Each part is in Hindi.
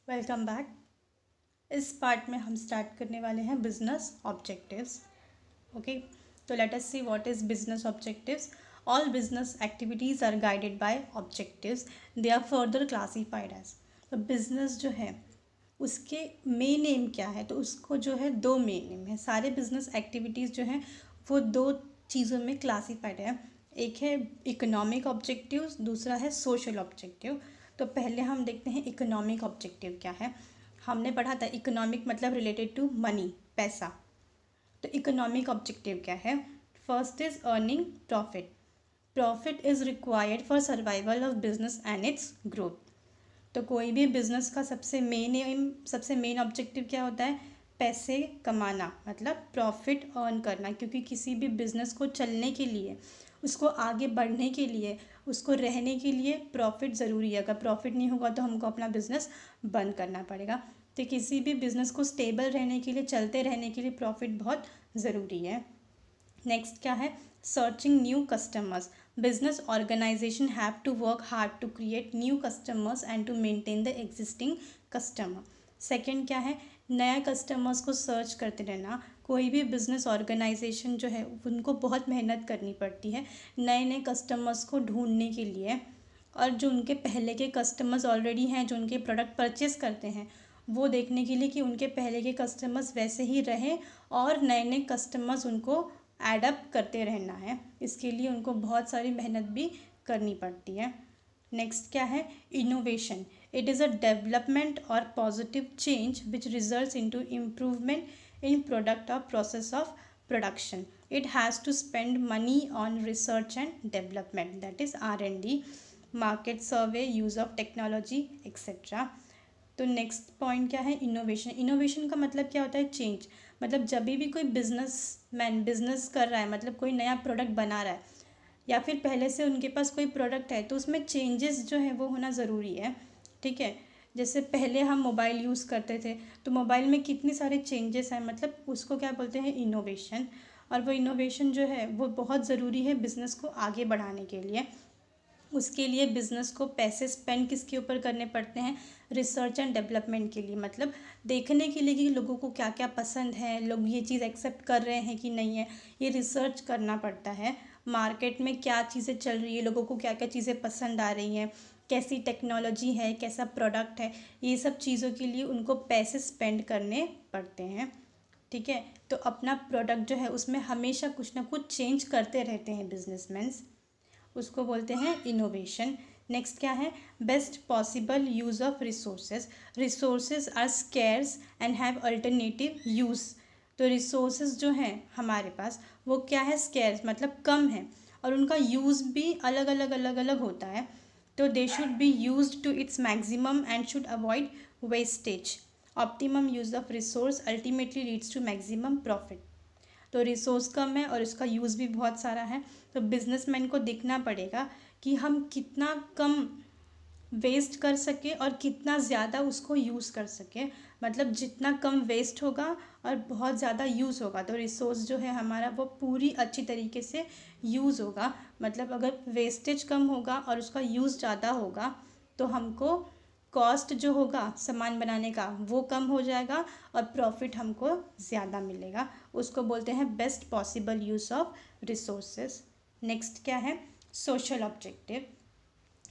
Welcome back. इस पार्ट में हम स्टार्ट करने वाले हैं बिजनेस ऑब्जेक्टिव्स। ओके, तो let us see what is business objectives. All business activities are guided by objectives. They are further classified as. तो बिजनेस जो है उसके मेन एम क्या है, तो उसको जो है दो मेन एम है। सारे बिजनेस एक्टिविटीज़ जो हैं वो दो चीज़ों में क्लासीफाइड है। एक है इकोनॉमिक ऑब्जेक्टिव्स, दूसरा है सोशल ऑब्जेक्टिव। तो पहले हम देखते हैं इकोनॉमिक ऑब्जेक्टिव क्या है। हमने पढ़ा था इकोनॉमिक मतलब रिलेटेड टू मनी, पैसा। तो इकोनॉमिक ऑब्जेक्टिव क्या है? First is earning profit. Profit is required for survival of business and it's growth. तो कोई भी बिजनेस का सबसे मेन ऑब्जेक्टिव क्या होता है? पैसे कमाना, मतलब प्रॉफिट अर्न करना। क्योंकि किसी भी बिजनेस को चलने के लिए, उसको आगे बढ़ने के लिए, उसको रहने के लिए प्रॉफिट ज़रूरी है। अगर प्रॉफिट नहीं होगा तो हमको अपना बिजनेस बंद करना पड़ेगा। तो किसी भी बिजनेस को स्टेबल रहने के लिए, चलते रहने के लिए प्रॉफिट बहुत ज़रूरी है। नेक्स्ट क्या है? Searching new customers. Business organisation have to work hard to create new customers and to maintain the existing customer. Second क्या है? नया कस्टमर्स को सर्च करते रहना। कोई भी बिजनेस ऑर्गेनाइजेशन जो है उनको बहुत मेहनत करनी पड़ती है नए नए कस्टमर्स को ढूंढने के लिए। और जो उनके पहले के कस्टमर्स ऑलरेडी हैं, जो उनके प्रोडक्ट परचेस करते हैं, वो देखने के लिए कि उनके पहले के कस्टमर्स वैसे ही रहें और नए नए कस्टमर्स उनको एडअप करते रहना है। इसके लिए उनको बहुत सारी मेहनत भी करनी पड़ती है। नेक्स्ट क्या है? Innovation. It is a development और positive change which results into improvement in product और process of production. It has to spend money on research and development, that is R&D, market survey, use of technology, etc. तो नेक्स्ट पॉइंट क्या है? इनोवेशन। इनोवेशन का मतलब क्या होता है? चेंज। मतलब जब भी कोई बिजनेसमैन बिजनेस कर रहा है, मतलब कोई नया प्रोडक्ट बना रहा है या फिर पहले से उनके पास कोई प्रोडक्ट है, तो उसमें चेंजेस जो है वो होना ज़रूरी है। ठीक है, जैसे पहले हम मोबाइल यूज़ करते थे तो मोबाइल में कितने सारे चेंजेस हैं, मतलब उसको क्या बोलते हैं? इनोवेशन। और वो इनोवेशन जो है वो बहुत ज़रूरी है बिज़नेस को आगे बढ़ाने के लिए। उसके लिए बिज़नेस को पैसे स्पेंड किसके ऊपर करने पड़ते हैं? रिसर्च एंड डेवलपमेंट के लिए। मतलब देखने के लिए कि लोगों को क्या क्या पसंद है, लोग ये चीज़ एक्सेप्ट कर रहे हैं कि नहीं है, ये रिसर्च करना पड़ता है। मार्केट में क्या चीज़ें चल रही है, लोगों को क्या क्या चीज़ें पसंद आ रही हैं, कैसी टेक्नोलॉजी है, कैसा प्रोडक्ट है, ये सब चीज़ों के लिए उनको पैसे स्पेंड करने पड़ते हैं। ठीक है, तो अपना प्रोडक्ट जो है उसमें हमेशा कुछ ना कुछ चेंज करते रहते हैं बिजनेसमैन्स, उसको बोलते हैं इनोवेशन। नेक्स्ट क्या है? Best possible use of resources. Resources are scarce and have alternative use. तो रिसोर्सेज जो हैं हमारे पास वो क्या है? स्केर्स मतलब कम है, और उनका यूज़ भी अलग अलग होता है। तो they should be used to its maximum and should avoid wastage. Optimum use of resource ultimately leads to maximum profit. तो रिसोर्स कम है और इसका यूज़ भी बहुत सारा है। तो बिजनेसमैन को देखना पड़ेगा कि हम कितना कम वेस्ट कर सके और कितना ज़्यादा उसको यूज़ कर सके। मतलब जितना कम वेस्ट होगा और बहुत ज़्यादा यूज़ होगा तो रिसोर्स जो है हमारा वो पूरी अच्छी तरीके से यूज़ होगा। मतलब अगर वेस्टेज कम होगा और उसका यूज़ ज़्यादा होगा तो हमको कॉस्ट जो होगा सामान बनाने का वो कम हो जाएगा और प्रॉफिट हमको ज़्यादा मिलेगा। उसको बोलते हैं best possible use of resources. Next क्या है? Social objective.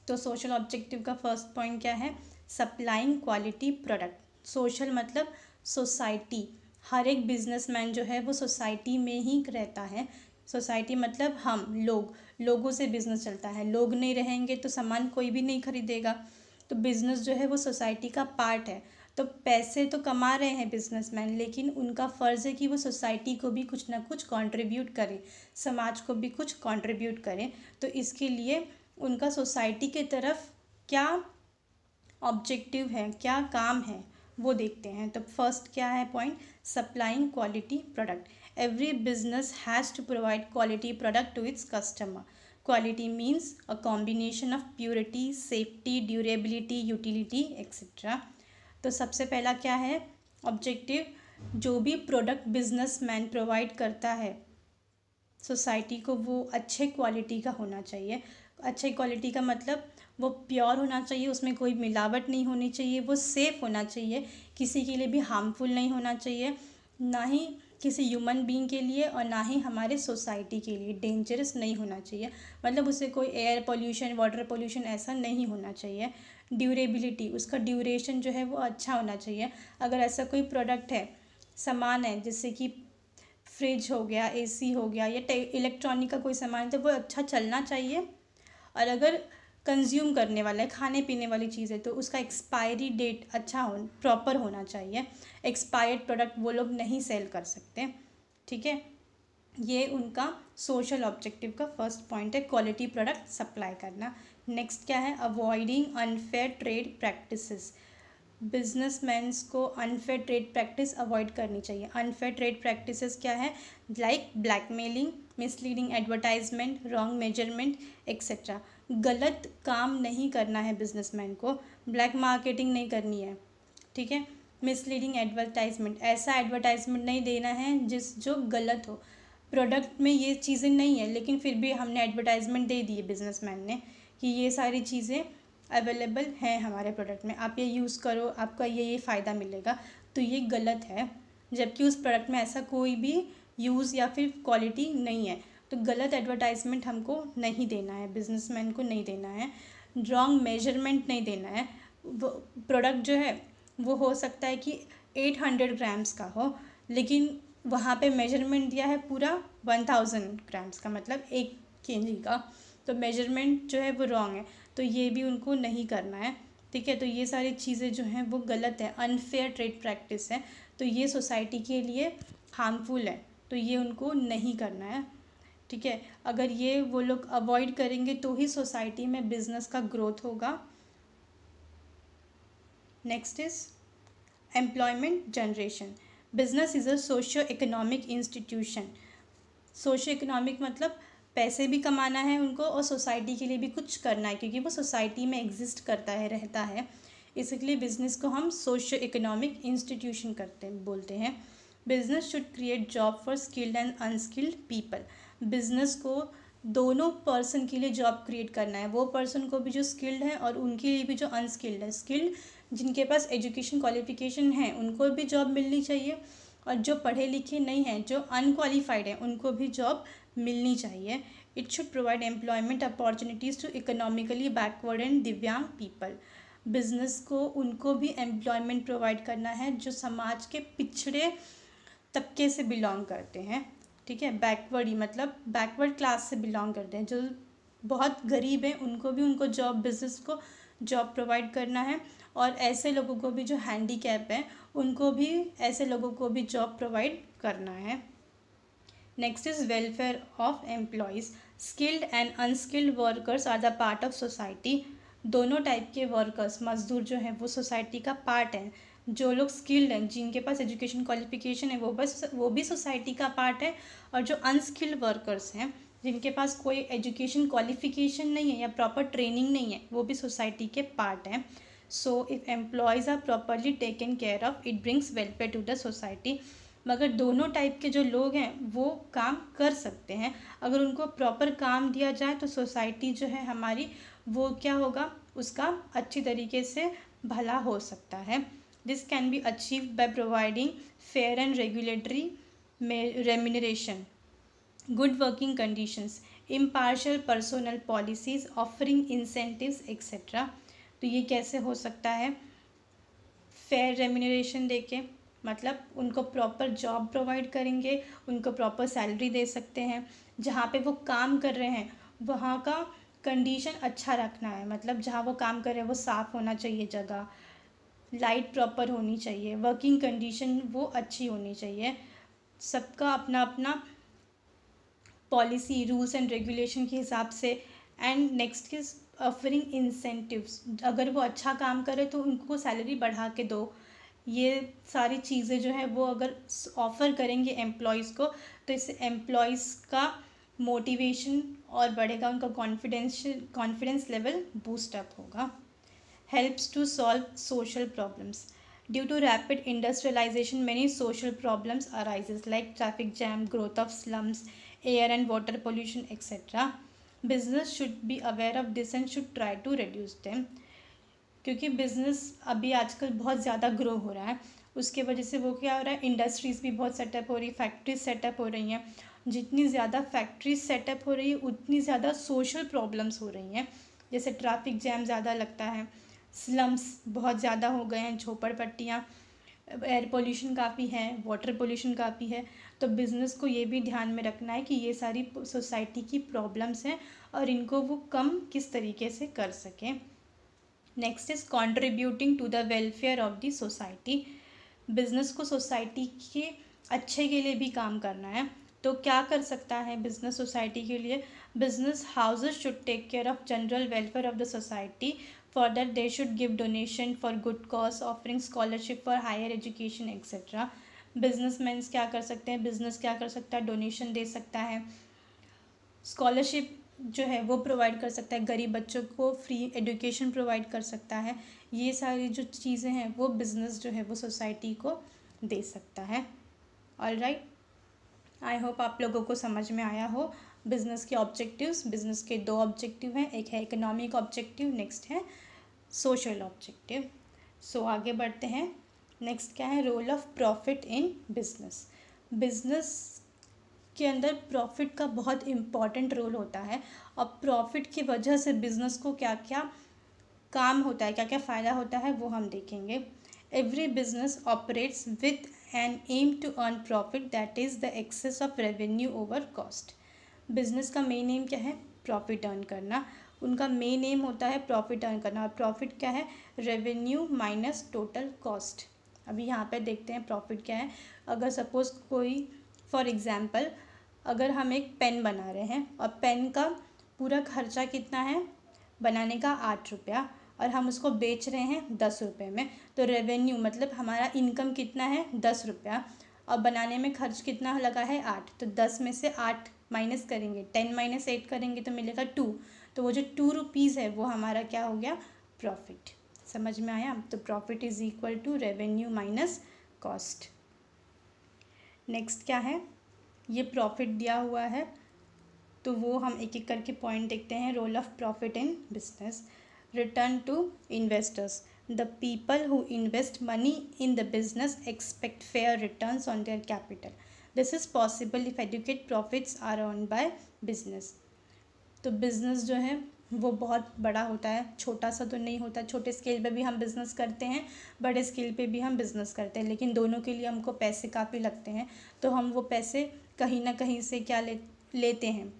तो सोशल ऑब्जेक्टिव का फर्स्ट पॉइंट क्या है? Supplying quality product. सोशल मतलब सोसाइटी। हर एक बिजनेसमैन जो है वो सोसाइटी में ही रहता है। सोसाइटी मतलब हम लोग, लोगों से बिजनेस चलता है। लोग नहीं रहेंगे तो सामान कोई भी नहीं खरीदेगा। तो बिज़नेस जो है वो सोसाइटी का पार्ट है। तो पैसे तो कमा रहे हैं बिजनेसमैन, लेकिन उनका फ़र्ज़ है कि वो सोसाइटी को भी कुछ ना कुछ कंट्रीब्यूट करें, समाज को भी कुछ कंट्रीब्यूट करें। तो इसके लिए उनका सोसाइटी के तरफ क्या ऑब्जेक्टिव है, क्या काम है, वो देखते हैं। तो फर्स्ट क्या है point? Supplying quality product. Every business has to provide quality product to its customer. Quality means a combination of purity, safety, durability, utility etcetera. तो सबसे पहला क्या है ऑब्जेक्टिव? जो भी प्रोडक्ट बिजनेसमैन प्रोवाइड करता है सोसाइटी को वो अच्छे क्वालिटी का होना चाहिए। अच्छे क्वालिटी का मतलब वो प्योर होना चाहिए, उसमें कोई मिलावट नहीं होनी चाहिए, वो सेफ़ होना चाहिए, किसी के लिए भी हार्मफुल नहीं होना चाहिए, ना ही किसी ह्यूमन बीइंग के लिए और ना ही हमारे सोसाइटी के लिए डेंजरस नहीं होना चाहिए। मतलब उससे कोई एयर पोल्यूशन, वाटर पोल्यूशन ऐसा नहीं होना चाहिए। ड्यूरेबिलिटी, उसका ड्यूरेशन जो है वो अच्छा होना चाहिए। अगर ऐसा कोई प्रोडक्ट है, सामान है, जैसे कि फ्रिज हो गया, एसी हो गया या इलेक्ट्रॉनिक का कोई सामान है, तो वो अच्छा चलना चाहिए। और अगर कंज्यूम करने वाला है, खाने पीने वाली चीज़ है, तो उसका एक्सपायरी डेट अच्छा हो, प्रॉपर होना चाहिए। एक्सपायर्ड प्रोडक्ट वो लोग नहीं सेल कर सकते, ठीक है। ये उनका सोशल ऑब्जेक्टिव का फर्स्ट पॉइंट है, क्वालिटी प्रोडक्ट सप्लाई करना। नेक्स्ट क्या है, avoiding unfair trade practices. Businessman's को अनफेयर ट्रेड प्रैक्टिस अवॉइड करनी चाहिए। अनफेयर ट्रेड प्रैक्टिसेस क्या है, like blackmailing, misleading advertisement, wrong measurement etcetera. गलत काम नहीं करना है बिजनेसमैन को, ब्लैक मार्केटिंग नहीं करनी है, ठीक है। मिसलीडिंग एडवर्टाइजमेंट, ऐसा एडवर्टाइजमेंट नहीं देना है जो गलत हो। प्रोडक्ट में ये चीज़ें नहीं है लेकिन फिर भी हमने एडवर्टाइजमेंट दे दी है बिजनेसमैन ने कि ये सारी चीज़ें अवेलेबल हैं हमारे प्रोडक्ट में, आप ये यूज़ करो, आपका ये फ़ायदा मिलेगा, तो ये गलत है। जबकि उस प्रोडक्ट में ऐसा कोई भी यूज़ या फिर क्वालिटी नहीं है। तो गलत एडवर्टाइजमेंट हमको नहीं देना है, बिजनेसमैन को नहीं देना है। रॉन्ग मेजरमेंट नहीं देना है। वो प्रोडक्ट जो है वो हो सकता है कि 800 ग्राम्स का हो, लेकिन वहाँ पे मेजरमेंट दिया है पूरा 1000 ग्राम्स का, मतलब 1 kg का। तो मेजरमेंट जो है वो रॉन्ग है, तो ये भी उनको नहीं करना है, ठीक है। तो ये सारी चीज़ें जो हैं वो गलत है, अनफेयर ट्रेड प्रैक्टिस है, तो ये सोसाइटी के लिए हार्मफुल है, तो ये उनको नहीं करना है, ठीक है। अगर ये वो लोग अवॉइड करेंगे तो ही सोसाइटी में बिजनेस का ग्रोथ होगा। Next is employment generation. Business is a socio economic institution. Socio economic मतलब पैसे भी कमाना है उनको और सोसाइटी के लिए भी कुछ करना है, क्योंकि वो सोसाइटी में एग्जिस्ट करता है, रहता है। इसलिए बिजनेस को हम सोशियो इकोनॉमिक इंस्टीट्यूशन बोलते हैं। Business should create job for skilled and unskilled people. Business को दोनों पर्सन के लिए जॉब क्रिएट करना है, वो पर्सन को भी जो स्किल्ड है और उनके लिए भी जो अनस्किल्ड है। स्किल्ड जिनके पास एजुकेशन क्वालिफिकेशन है उनको भी जॉब मिलनी चाहिए, और जो पढ़े लिखे नहीं हैं, जो अनक्वालिफाइड हैं, उनको भी जॉब मिलनी चाहिए। It should provide employment opportunities to economically backward and दिव्यांग पीपल। बिजनेस को उनको भी एम्प्लॉयमेंट प्रोवाइड करना है जो समाज के पिछड़े तबके से बिलोंग करते हैं, ठीक है। बैकवर्ड ही मतलब बैकवर्ड क्लास से बिलोंग करते हैं, जो बहुत गरीब हैं, उनको भी उनको जॉब, बिजनेस को जॉब प्रोवाइड करना है। और ऐसे लोगों को भी जो हैंडीकैप हैं उनको भी, ऐसे लोगों को भी जॉब प्रोवाइड करना है। Next is welfare of employees. Skilled and unskilled workers are the part of society. दोनों टाइप के वर्कर्स, मजदूर जो हैं वो सोसाइटी का पार्ट हैं। जो लोग स्किल्ड हैं, जिनके पास एजुकेशन क्वालिफिकेशन है, वो भी सोसाइटी का पार्ट है। और जो अनस्किल्ड वर्कर्स हैं, जिनके पास कोई एजुकेशन क्वालिफिकेशन नहीं है या प्रॉपर ट्रेनिंग नहीं है, वो भी सोसाइटी के पार्ट हैं। So if employees are properly taken care of, it brings welfare to the society. मगर दोनों टाइप के जो लोग हैं वो काम कर सकते हैं, अगर उनको प्रॉपर काम दिया जाए तो सोसाइटी जो है हमारी, वो क्या होगा, उसका अच्छी तरीके से भला हो सकता है। This can be achieved by providing fair and regulatory remuneration, good working conditions, impartial personal policies, offering incentives etcetera. तो ये कैसे हो सकता है, फेयर रेम्यूनरेशन देके, मतलब उनको प्रॉपर जॉब प्रोवाइड करेंगे, उनको प्रॉपर सैलरी दे सकते हैं। जहाँ पे वो काम कर रहे हैं वहाँ का कंडीशन अच्छा रखना है, मतलब जहाँ वो काम कर रहे हैं वो साफ़ होना चाहिए जगह, लाइट प्रॉपर होनी चाहिए, वर्किंग कंडीशन वो अच्छी होनी चाहिए। सबका अपना अपना पॉलिसी, रूल्स एंड रेगुलेशन के हिसाब से। And next is offering incentives, अगर वो अच्छा काम करे तो उनको सैलरी बढ़ा के दो। ये सारी चीज़ें जो है वो अगर ऑफ़र करेंगे एम्प्लॉयज़ को, तो इससे एम्प्लॉयज़ का मोटिवेशन और बढ़ेगा, उनका कॉन्फिडेंस लेवल बूस्ट अप होगा। Helps to solve social problems. Due to rapid industrialisation many social problems arises like traffic jam, growth of slums, air and water pollution etcetera. Business should be aware of this and should try to reduce them, क्योंकि बिजनेस अभी आजकल बहुत ज़्यादा ग्रो हो रहा है, उसके वजह से वो क्या हो रहा है, इंडस्ट्रीज़ भी बहुत सेटअप हो रही, फैक्ट्रीज सेटअप हो रही हैं। जितनी ज़्यादा फैक्ट्रीज सेटअप हो रही है उतनी ज़्यादा सोशल प्रॉब्लम्स हो रही हैं, जैसे ट्रैफिक जैम ज़्यादा लगता है, स्लम्स बहुत ज़्यादा हो गए हैं, झोपड़पट्टियाँ, एयर पोल्यूशन काफ़ी है, वाटर पोल्यूशन काफ़ी है। तो बिज़नेस को ये भी ध्यान में रखना है कि ये सारी सोसाइटी की प्रॉब्लम्स हैं और इनको वो कम किस तरीके से कर सकें। Next is contributing to the welfare of the society. Business को सोसाइटी के अच्छे के लिए भी काम करना है, तो क्या कर सकता है बिज़नेस सोसाइटी के लिए? Business houses should take care of general welfare of the society, for that they should give donation for good cause, offering scholarship for higher education etcetera. Businessman क्या कर सकते हैं, बिज़नेस क्या कर सकता है, डोनेशन दे सकता है, स्कॉलरशिप जो है वो प्रोवाइड कर सकता है, गरीब बच्चों को फ्री एजुकेशन प्रोवाइड कर सकता है। ये सारी जो चीज़ें हैं वो बिज़नेस जो है वो सोसाइटी को दे सकता है। ऑलराइट, आई होप आप लोगों को समझ में आया हो बिज़नेस के ऑब्जेक्टिव्स। बिज़नेस के दो ऑब्जेक्टिव हैं, एक है इकोनॉमिक ऑब्जेक्टिव, नेक्स्ट है सोशल ऑब्जेक्टिव। सो आगे बढ़ते हैं। नेक्स्ट क्या है, role of profit in business. Business के अंदर प्रॉफिट का बहुत इम्पॉर्टेंट रोल होता है, और प्रॉफिट की वजह से बिज़नेस को क्या क्या काम होता है, क्या क्या फ़ायदा होता है वो हम देखेंगे। Every business operates with an aim to earn profit, that is the excess of revenue over cost. Business का मेन एम क्या है, प्रॉफिट अर्न करना। उनका मेन एम होता है प्रॉफिट अर्न करना, और प्रॉफिट क्या है, रेवेन्यू माइनस टोटल कॉस्ट। अभी यहाँ पे देखते हैं प्रॉफिट क्या है। अगर सपोज़ कोई, फॉर एग्ज़ाम्पल, अगर हम एक पेन बना रहे हैं और पेन का पूरा खर्चा कितना है बनाने का, 8 रुपया, और हम उसको बेच रहे हैं 10 रुपये में, तो रेवेन्यू मतलब हमारा इनकम कितना है, 10 रुपया, और बनाने में खर्च कितना लगा है, 8। तो 10 में से 8 माइनस करेंगे, 10 माइनस 8 करेंगे तो मिलेगा 2। तो वो जो 2 रुपीज़ है वो हमारा क्या हो गया, प्रॉफिट। समझ में आया? तो profit is equal to revenue minus cost. Next क्या है, ये प्रॉफिट दिया हुआ है, तो वो हम एक एक करके पॉइंट देखते हैं। Role of profit in business. Return to investors. The people who invest money in the business expect fair returns on their capital. This is possible if adequate profits are earn by business. तो बिज़नेस जो है वो बहुत बड़ा होता है, छोटा सा तो नहीं होता। छोटे स्केल पे भी हम बिज़नेस करते हैं, बड़े स्केल पे भी हम बिज़नेस करते हैं, लेकिन दोनों के लिए हमको पैसे काफ़ी लगते हैं। तो हम वो पैसे कहीं ना कहीं से क्या लेते हैं।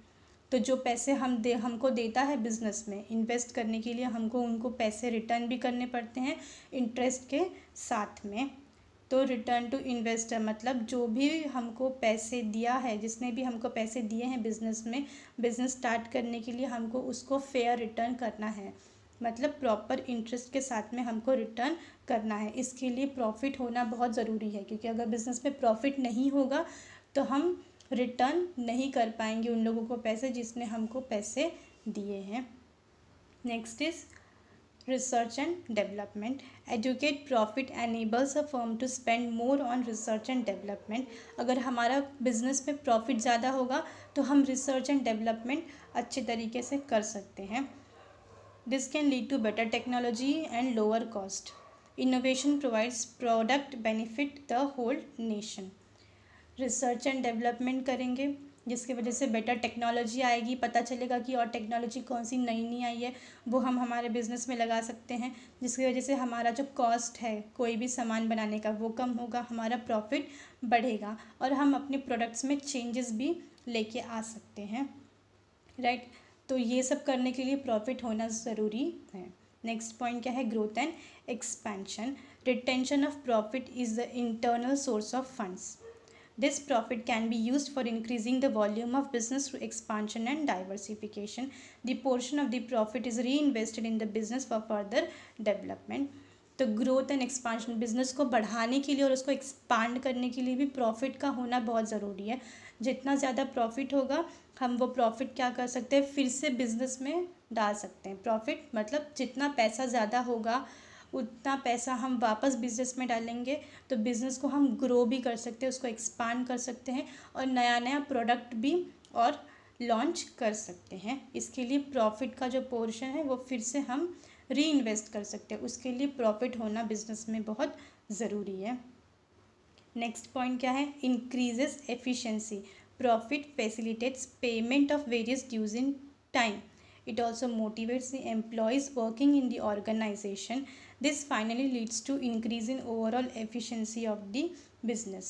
तो जो पैसे हमको देता है बिज़नेस में इन्वेस्ट करने के लिए, हमको उनको पैसे रिटर्न भी करने पड़ते हैं इंटरेस्ट के साथ में। तो रिटर्न टू इन्वेस्टर मतलब जो भी हमको पैसे दिया है, जिसने भी हमको पैसे दिए हैं बिज़नेस में, बिज़नेस स्टार्ट करने के लिए हमको उसको फेयर रिटर्न करना है, मतलब प्रॉपर इंटरेस्ट के साथ में हमको रिटर्न करना है। इसके लिए प्रॉफिट होना बहुत ज़रूरी है, क्योंकि अगर बिज़नेस में प्रॉफिट नहीं होगा तो हम रिटर्न नहीं कर पाएंगे उन लोगों को पैसे जिसने हमको पैसे दिए हैं। Next is research and development. Educate profit enables a firm to spend more on research and development. अगर हमारा बिजनेस में प्रॉफिट ज़्यादा होगा तो हम रिसर्च एंड डेवलपमेंट अच्छे तरीके से कर सकते हैं। This can lead to better technology and lower cost. Innovation provides product benefit the whole nation. Research and development करेंगे जिसकी वजह से बेटर टेक्नोलॉजी आएगी, पता चलेगा कि और टेक्नोलॉजी कौन सी नई आई है, वो हम हमारे बिज़नेस में लगा सकते हैं, जिसकी वजह से हमारा जो कॉस्ट है कोई भी सामान बनाने का वो कम होगा, हमारा प्रॉफिट बढ़ेगा, और हम अपने प्रोडक्ट्स में चेंजेस भी लेके आ सकते हैं। राइट, तो ये सब करने के लिए प्रॉफिट होना ज़रूरी है। नेक्स्ट पॉइंट क्या है, growth and expansion. Retention of profit is the internal source of funds. This profit can be used for increasing the volume of business through expansion and diversification. The portion of the profit is reinvested in the business for further development. तो ग्रोथ एंड एक्सपांशन, बिजनेस को बढ़ाने के लिए और उसको एक्सपांड करने के लिए भी प्रॉफिट का होना बहुत ज़रूरी है। जितना ज़्यादा प्रॉफिट होगा हम वो प्रॉफिट क्या कर सकते हैं, फिर से बिजनेस में डाल सकते हैं। प्रॉफिट मतलब जितना पैसा ज़्यादा होगा उतना पैसा हम वापस बिज़नेस में डालेंगे, तो बिज़नेस को हम ग्रो भी कर सकते हैं, उसको एक्सपांड कर सकते हैं, और नया नया प्रोडक्ट भी और लॉन्च कर सकते हैं। इसके लिए प्रॉफिट का जो पोर्शन है वो फिर से हम री इन्वेस्ट कर सकते हैं। उसके लिए प्रॉफिट होना बिजनेस में बहुत ज़रूरी है। नेक्स्ट पॉइंट क्या है? Increases efficiency. Profit facilitates payment of various dues in time. It also motivates the employees working in the organization. This finally leads to increase in overall efficiency of the business.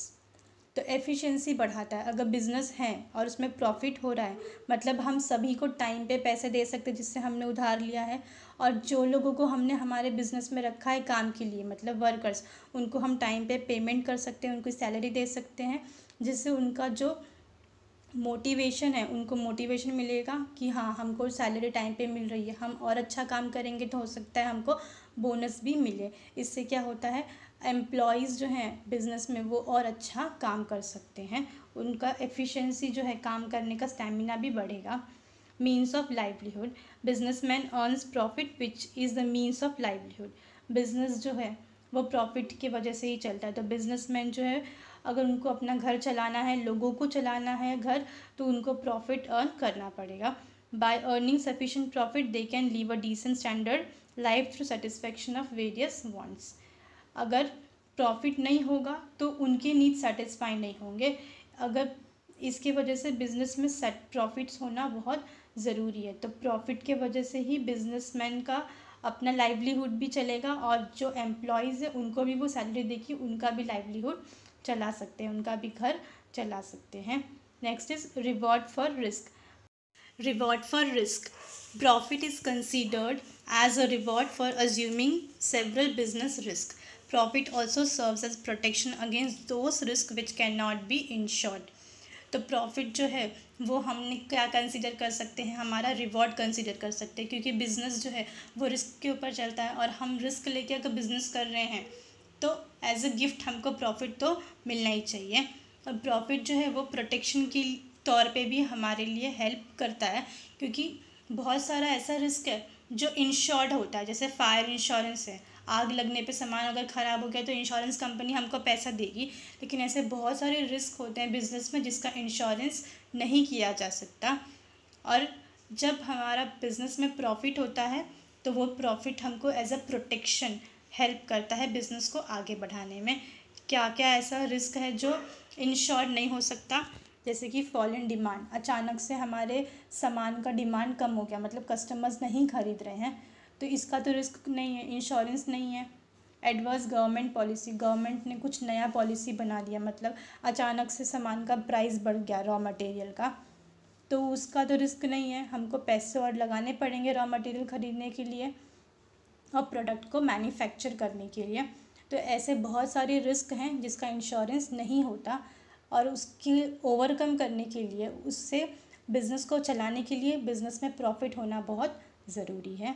तो एफिशिएंसी बढ़ाता है। अगर बिज़नेस है और उसमें प्रॉफिट हो रहा है, मतलब हम सभी को टाइम पे पैसे दे सकते हैं जिससे हमने उधार लिया है, और जो लोगों को हमने हमारे बिज़नेस में रखा है काम के लिए, मतलब वर्कर्स, उनको हम टाइम पे पेमेंट कर सकते हैं, उनको सैलरी दे सकते हैं, जिससे उनका जो मोटिवेशन है, उनको मोटिवेशन मिलेगा कि हाँ हमको सैलरी टाइम पे मिल रही है, हम और अच्छा काम करेंगे तो हो सकता है हमको बोनस भी मिले। इससे क्या होता है, एम्प्लॉयज़ जो हैं बिज़नेस में वो और अच्छा काम कर सकते हैं, उनका एफिशिएंसी जो है काम करने का स्टैमिना भी बढ़ेगा। Means of livelihood. Businessman earns profit which is the means of livelihood. Business जो है वो प्रॉफिट की वजह से ही चलता है। तो बिजनेसमैन जो है अगर उनको अपना घर चलाना है, लोगों को चलाना है घर, तो उनको प्रॉफिट अर्न करना पड़ेगा। By earning sufficient profit they can live a decent standard life through satisfaction of various wants. अगर प्रॉफिट नहीं होगा तो उनके नीड सेटिस्फाई नहीं होंगे। अगर इसके वजह से बिज़नेस में सेट प्रॉफिट्स होना बहुत ज़रूरी है। तो प्रॉफिट के वजह से ही बिजनेसमैन का अपना लाइवलीहुड भी चलेगा, और जो एम्प्लॉयज़ है उनको भी वो सैलरी देके उनका भी लाइवलीहुड चला सकते हैं, उनका भी घर चला सकते हैं। Next is reward for risk. Reward for risk. Profit is considered as a reward for assuming several business risks. Profit also serves as protection against those risks which cannot be insured. तो प्रॉफिट जो है वो हमने क्या कंसीडर कर सकते हैं, हमारा रिवॉर्ड कंसीडर कर सकते हैं, क्योंकि बिज़नेस जो है वो रिस्क के ऊपर चलता है, और हम रिस्क लेके अगर बिज़नेस कर रहे हैं तो एज अ गिफ्ट हमको प्रॉफिट तो मिलना ही चाहिए। और प्रॉफिट जो है वो प्रोटेक्शन की तौर पे भी हमारे लिए हेल्प करता है, क्योंकि बहुत सारा ऐसा रिस्क है जो इंश्योर्ड होता है, जैसे फायर इंश्योरेंस है, आग लगने पे सामान अगर ख़राब हो गया तो इंश्योरेंस कंपनी हमको पैसा देगी। लेकिन ऐसे बहुत सारे रिस्क होते हैं बिज़नेस में जिसका इंश्योरेंस नहीं किया जा सकता। और जब हमारा बिज़नेस में प्रॉफिट होता है तो वो प्रॉफिट हमको एज अ प्रोटेक्शन हेल्प करता है बिज़नेस को आगे बढ़ाने में। क्या क्या ऐसा रिस्क है जो इंश्योर्ड नहीं हो सकता, जैसे कि फॉल इन डिमांड, अचानक से हमारे सामान का डिमांड कम हो गया, मतलब कस्टमर्स नहीं खरीद रहे हैं, तो इसका तो रिस्क नहीं है, इंश्योरेंस नहीं है। एडवर्स गवर्नमेंट पॉलिसी, गवर्नमेंट ने कुछ नया पॉलिसी बना दिया, मतलब अचानक से सामान का प्राइस बढ़ गया रॉ मटेरियल का, तो उसका तो रिस्क नहीं है, हमको पैसे और लगाने पड़ेंगे रॉ मटेरियल ख़रीदने के लिए और प्रोडक्ट को मैन्युफैक्चर करने के लिए। तो ऐसे बहुत सारे रिस्क हैं जिसका इंश्योरेंस नहीं होता, और उसकी ओवरकम करने के लिए, उससे बिज़नेस को चलाने के लिए बिज़नेस में प्रॉफिट होना बहुत ज़रूरी है।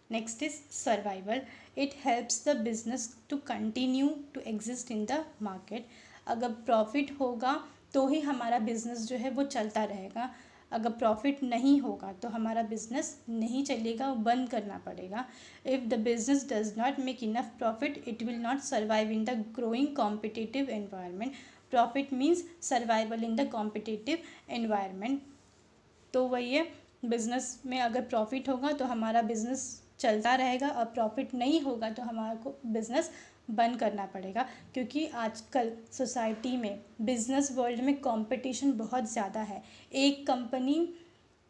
Next is survival. It helps the business to continue to exist in the market. अगर प्रॉफिट होगा तो ही हमारा बिज़नेस जो है वो चलता रहेगा। अगर प्रॉफिट नहीं होगा तो हमारा बिज़नेस नहीं चलेगा, वो बंद करना पड़ेगा. If the business does not make enough profit it will not survive in the growing competitive environment. Profit means survival in the competitive environment. तो वही है, बिज़नेस में अगर प्रॉफिट होगा तो हमारा बिज़नेस चलता रहेगा, और प्रॉफिट नहीं होगा तो हमारे को बिज़नेस बंद करना पड़ेगा, क्योंकि आजकल सोसाइटी में, बिज़नेस वर्ल्ड में कंपटीशन बहुत ज़्यादा है. एक कंपनी,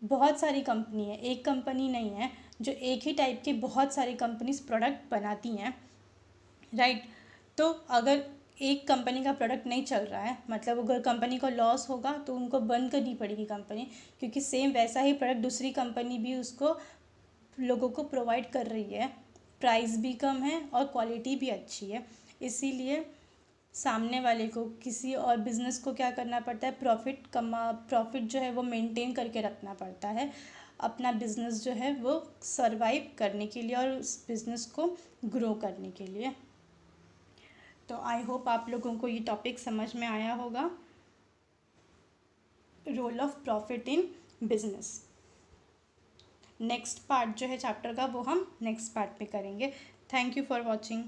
बहुत सारी कंपनी है, एक कंपनी नहीं है जो एक ही टाइप के बहुत सारी कंपनीज प्रोडक्ट बनाती हैं, राइट. तो अगर एक कंपनी का प्रोडक्ट नहीं चल रहा है, मतलब अगर कंपनी को लॉस होगा तो उनको बंद करनी पड़ेगी कंपनी, क्योंकि सेम वैसा ही प्रोडक्ट दूसरी कंपनी भी उसको लोगों को प्रोवाइड कर रही है, प्राइस भी कम है और क्वालिटी भी अच्छी है. इसीलिए सामने वाले को, किसी और बिज़नेस को क्या करना पड़ता है, प्रॉफिट जो है वो मेंटेन करके रखना पड़ता है अपना बिज़नेस जो है वो सरवाइव करने के लिए और उस बिज़नेस को ग्रो करने के लिए. तो आई होप आप लोगों को ये टॉपिक समझ में आया होगा, role of profit in business. Next part जो है चैप्टर का वो हम नेक्स्ट पार्ट पे करेंगे. Thank you for watching.